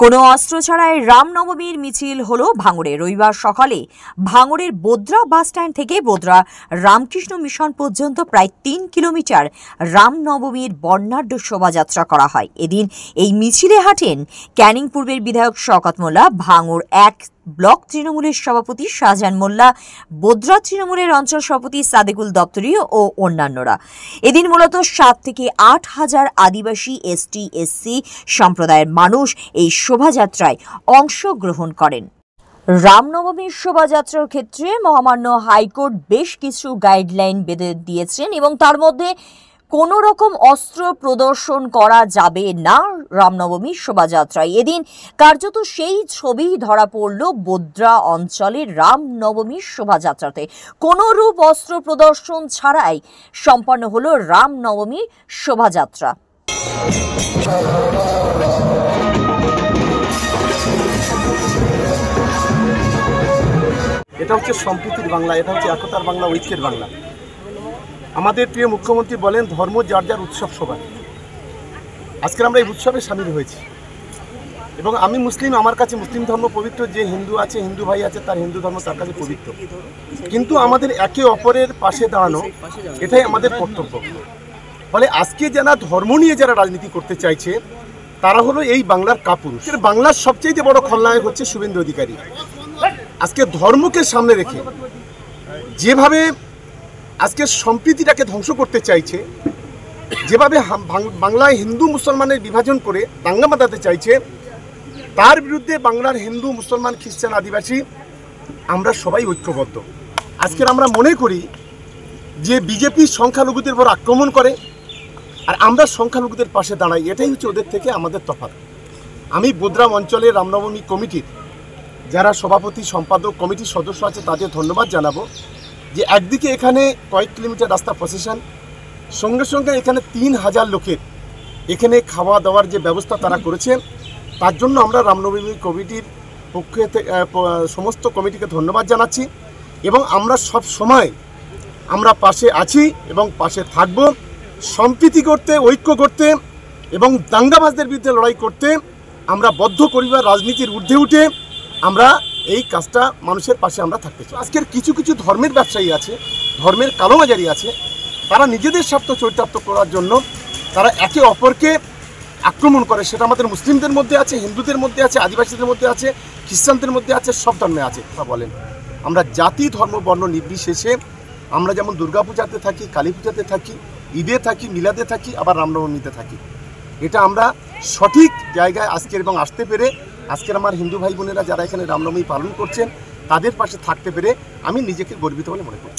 কোনো অস্ত্র ছাড়াই রামনবমীর মিছিল হলো ভাঙড়ে। রবিবার সকালে ভাঙড়ের বোদ্রা বাস স্ট্যান্ড থেকে বোদ্রা রামকৃষ্ণ মিশন পর্যন্ত প্রায় ৩ কিলোমিটার রামনবমীর বর্ণাঢ্য শোভাযাত্রা করা হয়। এদিন এই মিছিলে হাঁটেন ক্যানিং পূর্বের বিধায়ক শওকত মোল্লা, ভাঙড় ১ ব্লক তৃণমূলের সভাপতি শাহজাহান মোল্লা, বোদ্রা তৃণমূলের অঞ্চল সভাপতি সাদেকুল দপ্তরি ও অন্যান্যরা। এদিন মূলত ৭ থেকে ৮ হাজার আদিবাসী, এসটি, এসসি সম্প্রদায়ের মানুষ এই শোভাযাত্রায় অংশগ্রহণ করেন। রামনবমীর শোভাযাত্রার ক্ষেত্রে মহামান্য হাইকোর্ট বেশ কিছু গাইডলাইন বেঁধে দিয়েছেন এবং তার মধ্যে কোনো রকম অস্ত্র প্রদর্শন করা যাবে না রামনবমীর শোভাযাত্রায়। এদিন কার্যত সেই ছবি ধরা পড়ল বোদ্রা অঞ্চলের রামনবমীর শোভাযাত্রাতে। কোনো রূপ অস্ত্র প্রদর্শন ছাড়াই সম্পন্ন হলো রামনবমীর শোভাযাত্রা। এটা হচ্ছে সম্প্রীতির বাংলা, এটা হচ্ছে একতার বাংলা, ঐক্যের বাংলা। আমাদের প্রিয় মুখ্যমন্ত্রী বলেন ধর্ম যার যার উৎসব সবার। আজকে আমরা এই উৎসবে সামিল হয়েছি এবং আমি মুসলিম, আমার কাছে মুসলিম ধর্ম পবিত্র। যে হিন্দু আছে, হিন্দু ভাই আছে, তার হিন্দু ধর্ম তার কাছে পবিত্র। কিন্তু আমাদের একে অপরের পাশে দাঁড়ানো এটাই আমাদের কর্তব্য। ফলে আজকে যারা ধর্ম নিয়ে যারা রাজনীতি করতে চাইছে তারা হলো এই বাংলার কাপুরুষ। বাংলার সবচেয়ে বড় খলনায়ক হচ্ছে শুভেন্দু অধিকারী। আজকে ধর্মকে সামনে রেখে যেভাবে আজকে সম্প্রীতিটাকে ধ্বংস করতে চাইছে, যেভাবে বাংলায় হিন্দু মুসলমানের বিভাজন করে দাঙ্গা বাঁধাতে চাইছে, তার বিরুদ্ধে বাংলার হিন্দু, মুসলমান, খ্রিস্টান, আদিবাসী আমরা সবাই ঐক্যবদ্ধ। আজকের আমরা মনে করি যে বিজেপি সংখ্যালঘুদের উপর আক্রমণ করে আর আমরা সংখ্যালঘুদের পাশে দাঁড়াই, এটাই হচ্ছে ওদের থেকে আমাদের তফাৎ। আমি বোদ্রা অঞ্চলের রামনবমী কমিটির যারা সভাপতি, সম্পাদক, কমিটির সদস্য আছে তাদের ধন্যবাদ জানাবো যে একদিকে এখানে কয়েক কিলোমিটার রাস্তা প্রসেশন, সঙ্গে সঙ্গে এখানে ৩,০০০ লোকের এখানে খাওয়া দাওয়ার যে ব্যবস্থা তারা করেছে, তার জন্য আমরা রামনবমী কমিটির পক্ষে সমস্ত কমিটিকে ধন্যবাদ জানাচ্ছি এবং আমরা সব সময় আমরা পাশে আছি এবং পাশে থাকব। সম্প্রীতি করতে, ঐক্য করতে এবং দাঙ্গাবাজদের বিরুদ্ধে লড়াই করতে আমরা বদ্ধ পরিবার, রাজনীতির ঊর্ধ্বে উঠে আমরা এই কাজটা মানুষের পাশে আমরা থাকতে চাই। আজকের কিছু কিছু ধর্মের ব্যবসায়ী আছে, ধর্মের কালোবাজারি আছে, তারা নিজেদের স্বার্থ চরিতার্থ করার জন্য তারা একে অপরকে আক্রমণ করে। সেটা আমাদের মুসলিমদের মধ্যে আছে, হিন্দুদের মধ্যে আছে, আদিবাসীদের মধ্যে আছে, খ্রিস্টানদের মধ্যে আছে, সব ধর্মে আছে। কথা বলেন, আমরা জাতি, ধর্ম, বর্ণ নির্বিশেষে আমরা যেমন দুর্গাপূজাতে থাকি, কালী পূজাতে থাকি, ঈদে থাকি, মিলাদে থাকি, আবার রামনবমীতে থাকি। এটা আমরা সঠিক জায়গায় আজকের এবং আসতে পেরে আজকের আমার হিন্দু ভাই বোনেরা যারা এখানে রামনবমী পালন করছেন তাদের পাশে থাকতে পেরে আমি নিজেকে গর্বিত বলে মনে করি।